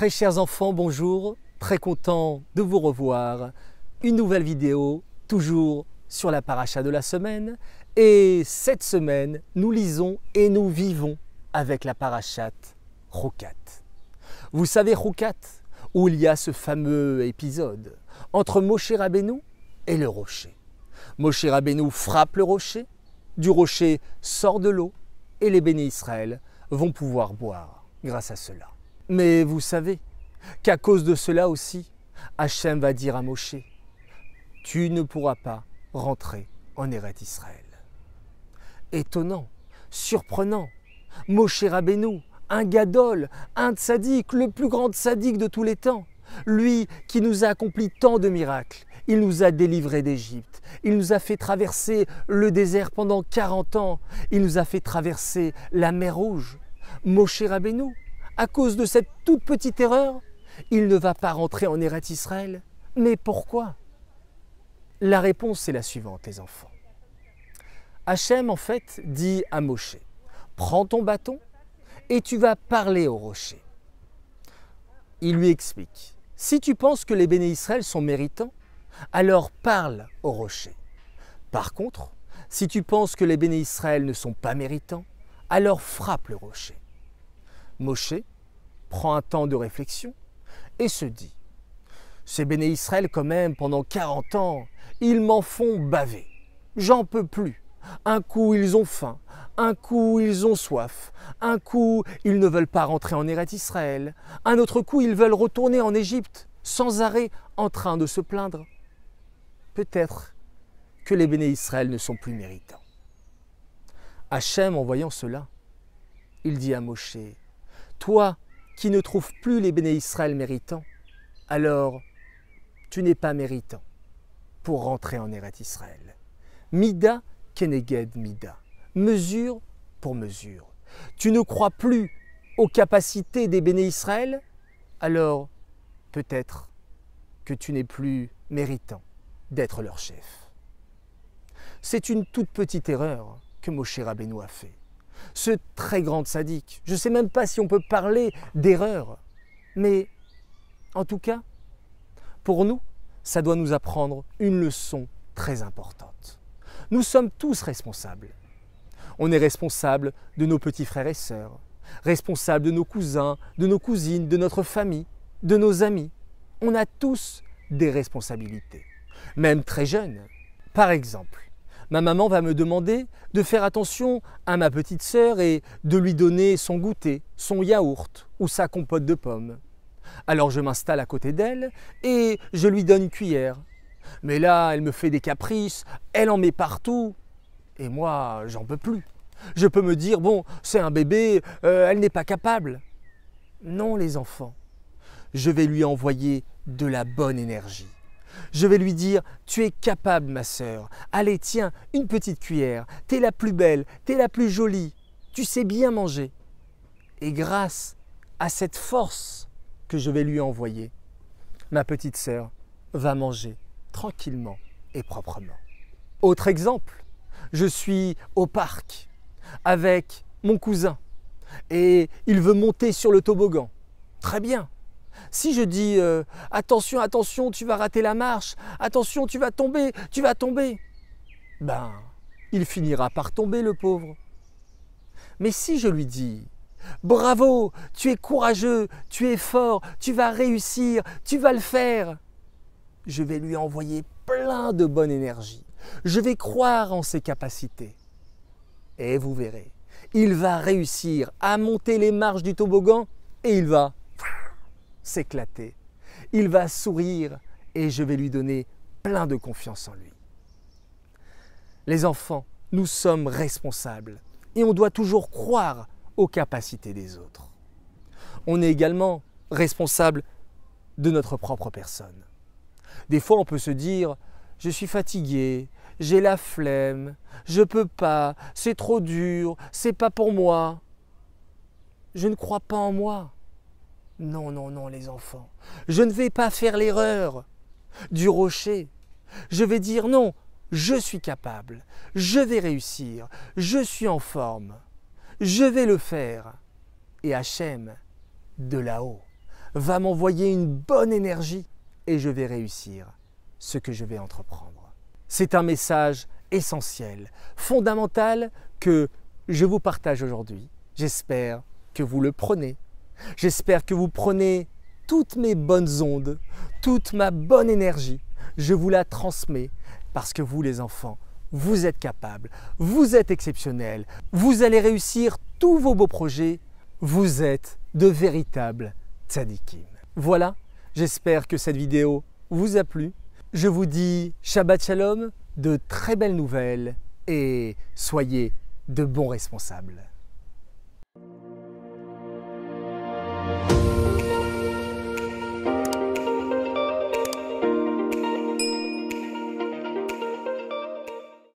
Très chers enfants, bonjour, très content de vous revoir. Une nouvelle vidéo, toujours sur la paracha de la semaine. Et cette semaine, nous lisons et nous vivons avec la parachate Chocat. Vous savez Chocat, où il y a ce fameux épisode entre Moshe Rabbeinu et le rocher. Moshe Rabbeinu frappe le rocher, du rocher sort de l'eau et les bénis Israël vont pouvoir boire grâce à cela. Mais vous savez qu'à cause de cela aussi, Hachem va dire à Moshe, « Tu ne pourras pas rentrer en Eretz Israël. » Étonnant, surprenant, Moshe Rabbeinu, un gadol, un tzaddik, le plus grand tzaddik de tous les temps, lui qui nous a accompli tant de miracles, il nous a délivrés d'Égypte, il nous a fait traverser le désert pendant 40 ans, il nous a fait traverser la mer Rouge. Moshe Rabbeinu, à cause de cette toute petite erreur, il ne va pas rentrer en Eretz Israël. Mais pourquoi? La réponse est la suivante, les enfants. Hachem, en fait, dit à Moshe, « Prends ton bâton et tu vas parler au rocher. » Il lui explique, « Si tu penses que les bénis Israël sont méritants, alors parle au rocher. Par contre, si tu penses que les bénis Israël ne sont pas méritants, alors frappe le rocher. » Moshe prend un temps de réflexion et se dit « Ces bénis Israël quand même, pendant 40 ans, ils m'en font baver. J'en peux plus. Un coup, ils ont faim. Un coup, ils ont soif. Un coup, ils ne veulent pas rentrer en Eretz Israël. Un autre coup, ils veulent retourner en Égypte, sans arrêt, en train de se plaindre. Peut-être que les bénis Israël ne sont plus méritants. » Hachem, en voyant cela, il dit à Moshe, « Toi qui ne trouves plus les bénis Israël méritants, alors tu n'es pas méritant pour rentrer en Eretz Israël. Mida keneged mida, mesure pour mesure. Tu ne crois plus aux capacités des bénis Israël, alors peut-être que tu n'es plus méritant d'être leur chef. » C'est une toute petite erreur que Moshe Rabbeinu a fait. Ce très grand tzaddik, je ne sais même pas si on peut parler d'erreur, mais en tout cas, pour nous, ça doit nous apprendre une leçon très importante. Nous sommes tous responsables. On est responsable de nos petits frères et sœurs, responsable de nos cousins, de nos cousines, de notre famille, de nos amis. On a tous des responsabilités, même très jeunes. Par exemple, ma maman va me demander de faire attention à ma petite sœur et de lui donner son goûter, son yaourt ou sa compote de pommes. Alors je m'installe à côté d'elle et je lui donne une cuillère. Mais là, elle me fait des caprices, elle en met partout. Et moi, j'en peux plus. Je peux me dire, bon, c'est un bébé, elle n'est pas capable. Non, les enfants, je vais lui envoyer de la bonne énergie. Je vais lui dire, tu es capable ma sœur, allez tiens, une petite cuillère, t'es la plus belle, t'es la plus jolie, tu sais bien manger. Et grâce à cette force que je vais lui envoyer, ma petite sœur va manger tranquillement et proprement. Autre exemple, je suis au parc avec mon cousin et il veut monter sur le toboggan. Très bien. Si je dis attention, attention, tu vas rater la marche, attention, tu vas tomber, ben, il finira par tomber le pauvre. Mais si je lui dis bravo, tu es courageux, tu es fort, tu vas réussir, tu vas le faire, je vais lui envoyer plein de bonne énergie. Je vais croire en ses capacités. Et vous verrez, il va réussir à monter les marches du toboggan et il va s'éclater. Il va sourire et je vais lui donner plein de confiance en lui. Les enfants, nous sommes responsables et on doit toujours croire aux capacités des autres. On est également responsable de notre propre personne. Des fois, on peut se dire « je suis fatigué, j'ai la flemme, je ne peux pas, c'est trop dur, c'est pas pour moi. Je ne crois pas en moi. » Non, non, non, les enfants. Je ne vais pas faire l'erreur du rocher. Je vais dire non, je suis capable, je vais réussir, je suis en forme, je vais le faire. Et Hachem, de là-haut, va m'envoyer une bonne énergie et je vais réussir ce que je vais entreprendre. C'est un message essentiel, fondamental que je vous partage aujourd'hui. J'espère que vous le prenez. J'espère que vous prenez toutes mes bonnes ondes, toute ma bonne énergie. Je vous la transmets parce que vous les enfants, vous êtes capables, vous êtes exceptionnels, vous allez réussir tous vos beaux projets, vous êtes de véritables tzadikim. Voilà, j'espère que cette vidéo vous a plu. Je vous dis Shabbat Shalom, de très belles nouvelles et soyez de bons responsables.